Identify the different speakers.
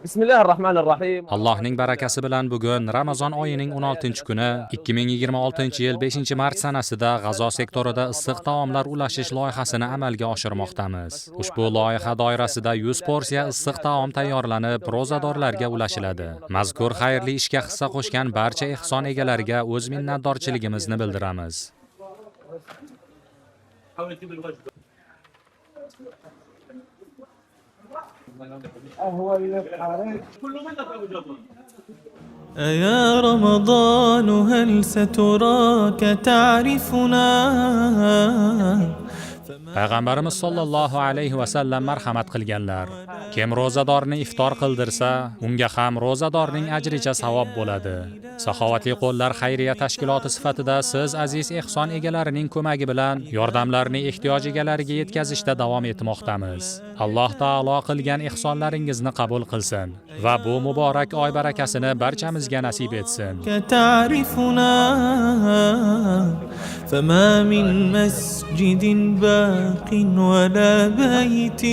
Speaker 1: Bismillahirrahmanirrahim.
Speaker 2: Allohning barakasi bilan bugun Ramazon oyining 16-kuni 2026-yil 5-mart sanasida G'azo sektorida issiq taomlar ulashish loyihasini amalga oshirmoqdamiz. Ushbu loyiha doirasida 100 porsiya issiq taom tayyorlanib, ro'zadorlarga ulashiladi. Mazkur xayrli ishga hissa qo'shgan barcha ehson egalariga o'z minnatdorchiligimizni bildiramiz.
Speaker 3: يا رمضان هل ستراك تعرفنا
Speaker 2: Payg'ambarimiz sollallohu alayhi va sallam marhamat qilganlar. Kim ro'zadorni iftor qildirsa, unga ham ro'zadorning ajricha savob bo'ladi. Saxovatli qo'llar xayriya tashkiloti sifatida siz aziz ehson egalarining ko'magi bilan yordamlarni ehtiyoj egalariga yetkazishda davom etmoqdamiz. Alloh taolo qilgan ehsonlaringizni qabul qilsin va bu muborak oy barakasini barchamizga nasib etsin.
Speaker 3: تعرفنا فما من مسجد باق ولا بيت